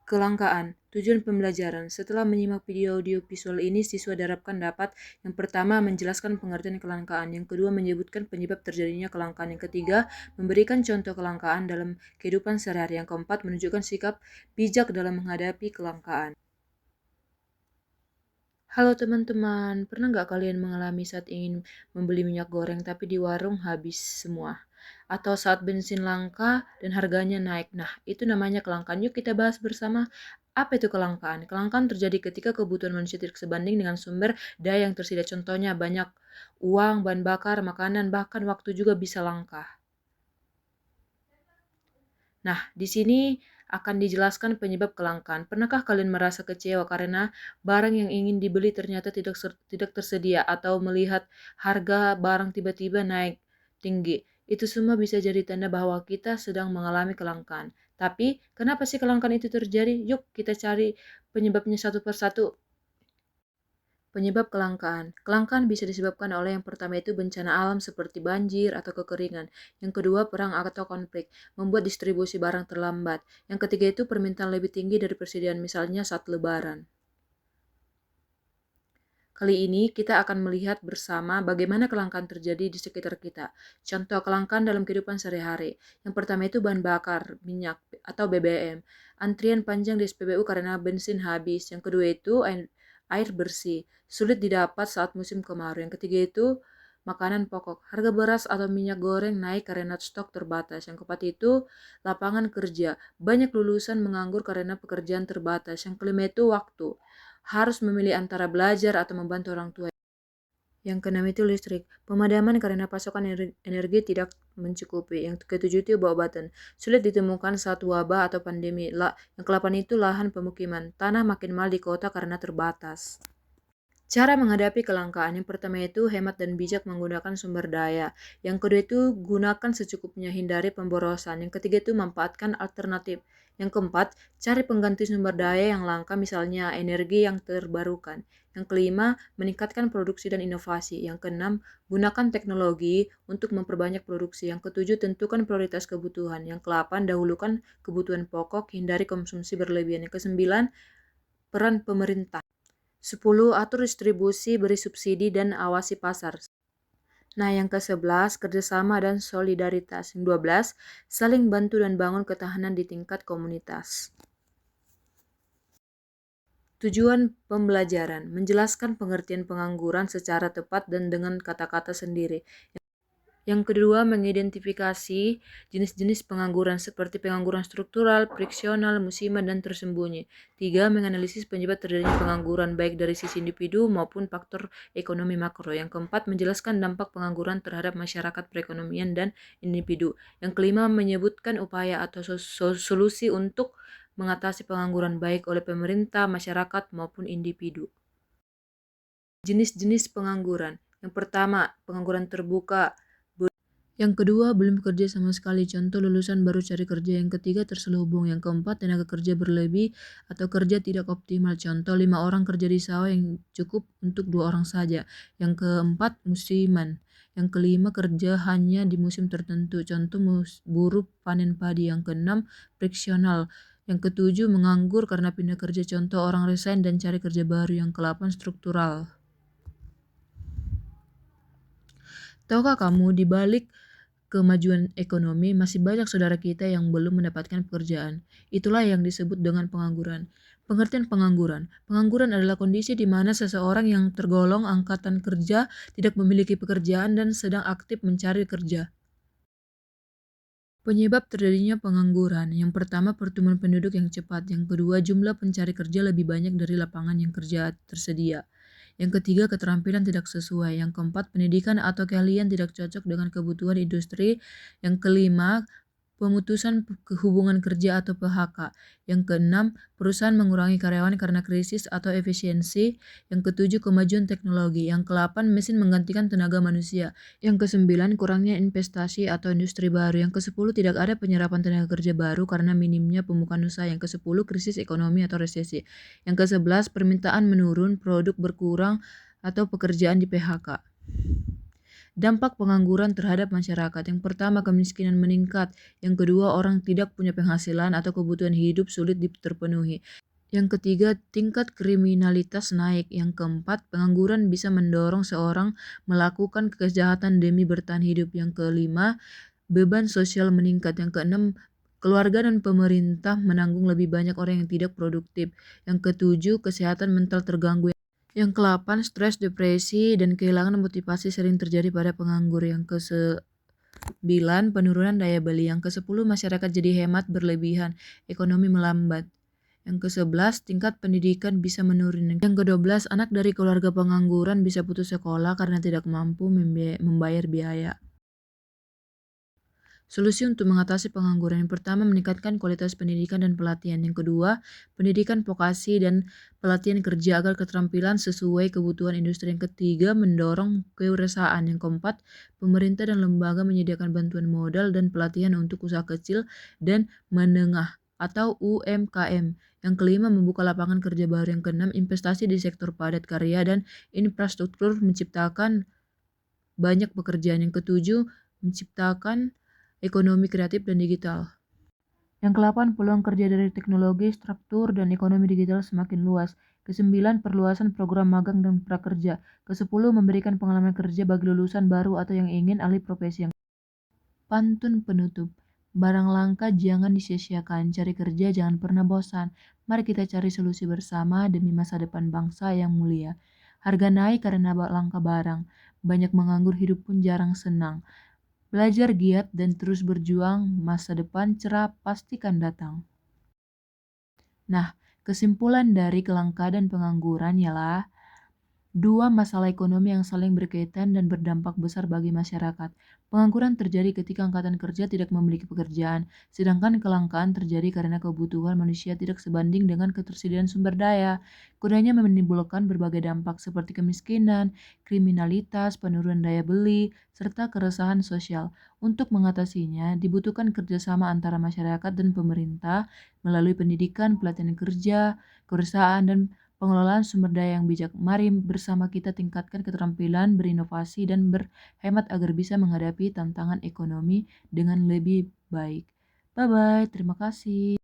Kelangkaan. Tujuan pembelajaran. Setelah menyimak video audio visual ini, siswa diharapkan dapat yang pertama menjelaskan pengertian kelangkaan, yang kedua menyebutkan penyebab terjadinya kelangkaan, yang ketiga memberikan contoh kelangkaan dalam kehidupan sehari-hari, yang keempat menunjukkan sikap bijak dalam menghadapi kelangkaan. Halo teman-teman, pernah nggak kalian mengalami saat ingin membeli minyak goreng tapi di warung habis semua? Atau saat bensin langka dan harganya naik? Nah, itu namanya kelangkaan. Yuk kita bahas bersama. Apa itu kelangkaan? Kelangkaan terjadi ketika kebutuhan manusia tidak sebanding dengan sumber daya yang tersedia. Contohnya banyak uang, bahan bakar, makanan, bahkan waktu juga bisa langka. Nah, di sini akan dijelaskan penyebab kelangkaan. Pernahkah kalian merasa kecewa karena barang yang ingin dibeli ternyata tidak tersedia atau melihat harga barang tiba-tiba naik tinggi? Itu semua bisa jadi tanda bahwa kita sedang mengalami kelangkaan. Tapi, kenapa sih kelangkaan itu terjadi? Yuk kita cari penyebabnya satu persatu. Penyebab kelangkaan. Kelangkaan bisa disebabkan oleh yang pertama itu bencana alam seperti banjir atau kekeringan. Yang kedua, perang atau konflik, membuat distribusi barang terlambat. Yang ketiga itu permintaan lebih tinggi dari persediaan, misalnya saat lebaran. Kali ini kita akan melihat bersama bagaimana kelangkaan terjadi di sekitar kita. Contoh kelangkaan dalam kehidupan sehari-hari. Yang pertama itu bahan bakar, minyak atau BBM. Antrian panjang di SPBU karena bensin habis. Yang kedua itu air bersih, sulit didapat saat musim kemarau. Yang ketiga itu makanan pokok. Harga beras atau minyak goreng naik karena stok terbatas. Yang keempat itu lapangan kerja. Banyak lulusan menganggur karena pekerjaan terbatas. Yang kelima itu waktu, harus memilih antara belajar atau membantu orang tua. Yang keenam itu listrik, pemadaman karena pasokan energi tidak mencukupi. Yang ketujuh itu obat-obatan, sulit ditemukan saat wabah atau pandemi. Yang kedelapan itu lahan pemukiman, tanah makin mahal di kota karena terbatas. Cara menghadapi kelangkaan, yang pertama itu hemat dan bijak menggunakan sumber daya. Yang kedua itu gunakan secukupnya, hindari pemborosan. Yang ketiga itu manfaatkan alternatif. Yang keempat, cari pengganti sumber daya yang langka, misalnya energi yang terbarukan. Yang kelima, meningkatkan produksi dan inovasi. Yang keenam, gunakan teknologi untuk memperbanyak produksi. Yang ketujuh, tentukan prioritas kebutuhan. Yang kedelapan, dahulukan kebutuhan pokok, hindari konsumsi berlebihan. Yang kesembilan, peran pemerintah. 10. Atur distribusi, beri subsidi, dan awasi pasar. Nah, yang ke-11, kerjasama dan solidaritas. Yang 12, saling bantu dan bangun ketahanan di tingkat komunitas. Tujuan pembelajaran, menjelaskan pengertian pengangguran secara tepat dan dengan kata-kata sendiri. Yang kedua, mengidentifikasi jenis-jenis pengangguran seperti pengangguran struktural, friksional, musiman, dan tersembunyi. 3. Menganalisis penyebab terjadinya pengangguran baik dari sisi individu maupun faktor ekonomi makro. Yang keempat, menjelaskan dampak pengangguran terhadap masyarakat, perekonomian, dan individu. Yang kelima, menyebutkan upaya atau solusi untuk mengatasi pengangguran baik oleh pemerintah, masyarakat, maupun individu. Jenis-jenis pengangguran. Yang pertama, pengangguran terbuka. Yang kedua, belum bekerja sama sekali, contoh lulusan baru cari kerja. Yang ketiga, terselubung. Yang keempat, tenaga kerja berlebih atau kerja tidak optimal, contoh 5 orang kerja di sawah yang cukup untuk 2 orang saja. Yang keempat, musiman. Yang kelima, kerja hanya di musim tertentu, contoh buruh panen padi. Yang keenam, friksional. Yang ketujuh, menganggur karena pindah kerja, contoh orang resign dan cari kerja baru. Yang kedelapan, struktural. Tahukah kamu, di balik kemajuan ekonomi, masih banyak saudara kita yang belum mendapatkan pekerjaan. Itulah yang disebut dengan pengangguran. Pengertian pengangguran. Pengangguran adalah kondisi di mana seseorang yang tergolong angkatan kerja tidak memiliki pekerjaan dan sedang aktif mencari kerja. Penyebab terjadinya pengangguran. Yang pertama, pertumbuhan penduduk yang cepat. Yang kedua, jumlah pencari kerja lebih banyak dari lapangan yang kerja tersedia. Yang ketiga, keterampilan tidak sesuai. Yang keempat, pendidikan atau keahlian tidak cocok dengan kebutuhan industri. Yang kelima, pemutusan hubungan kerja atau PHK. Yang keenam, perusahaan mengurangi karyawan karena krisis atau efisiensi. Yang ketujuh, kemajuan teknologi. Yang kedelapan, mesin menggantikan tenaga manusia. Yang kesembilan, kurangnya investasi atau industri baru. Yang kesepuluh, tidak ada penyerapan tenaga kerja baru karena minimnya pembukaan usaha. Yang kesepuluh, krisis ekonomi atau resesi. Yang kesebelas, permintaan menurun, produk berkurang, atau pekerjaan di PHK. Dampak pengangguran terhadap masyarakat. Yang pertama, kemiskinan meningkat. Yang kedua, orang tidak punya penghasilan atau kebutuhan hidup sulit terpenuhi. Yang ketiga, tingkat kriminalitas naik. Yang keempat, pengangguran bisa mendorong seorang melakukan kejahatan demi bertahan hidup. Yang kelima, beban sosial meningkat. Yang keenam, keluarga dan pemerintah menanggung lebih banyak orang yang tidak produktif. Yang ketujuh, kesehatan mental terganggu. Yang ke-8, stres, depresi, dan kehilangan motivasi sering terjadi pada penganggur. Yang ke-9, penurunan daya beli. Yang ke-10, masyarakat jadi hemat berlebihan, ekonomi melambat. Yang ke-11, tingkat pendidikan bisa menurun. Yang ke-12, anak dari keluarga pengangguran bisa putus sekolah karena tidak mampu membayar biaya. Solusi untuk mengatasi pengangguran. Yang pertama, meningkatkan kualitas pendidikan dan pelatihan. Yang kedua, pendidikan vokasi dan pelatihan kerja agar keterampilan sesuai kebutuhan industri. Yang ketiga, mendorong kewirausahaan. Yang keempat, pemerintah dan lembaga menyediakan bantuan modal dan pelatihan untuk usaha kecil dan menengah atau UMKM. Yang kelima, membuka lapangan kerja baru. Yang keenam, investasi di sektor padat karya dan infrastruktur menciptakan banyak pekerjaan. Yang ketujuh, menciptakan ekonomi kreatif dan digital. Yang ke-8, peluang kerja dari teknologi, struktur, dan ekonomi digital semakin luas. Ke-9, perluasan program magang dan prakerja. Ke-10, memberikan pengalaman kerja bagi lulusan baru atau yang ingin alih profesi. Pantun penutup. Barang langka jangan disia-siakan, cari kerja jangan pernah bosan. Mari kita cari solusi bersama demi masa depan bangsa yang mulia. Harga naik karena langka barang. Banyak menganggur, hidup pun jarang senang. Belajar giat dan terus berjuang, masa depan cerah pastikan datang. Nah, kesimpulan dari kelangkaan dan pengangguran ialah dua masalah ekonomi yang saling berkaitan dan berdampak besar bagi masyarakat. Pengangguran terjadi ketika angkatan kerja tidak memiliki pekerjaan, sedangkan kelangkaan terjadi karena kebutuhan manusia tidak sebanding dengan ketersediaan sumber daya. Keduanya menimbulkan berbagai dampak seperti kemiskinan, kriminalitas, penurunan daya beli, serta keresahan sosial. Untuk mengatasinya, dibutuhkan kerjasama antara masyarakat dan pemerintah melalui pendidikan, pelatihan kerja, kewirausahaan, dan pengelolaan sumber daya yang bijak. Mari bersama kita tingkatkan keterampilan, berinovasi, dan berhemat agar bisa menghadapi tantangan ekonomi dengan lebih baik. Bye-bye, terima kasih.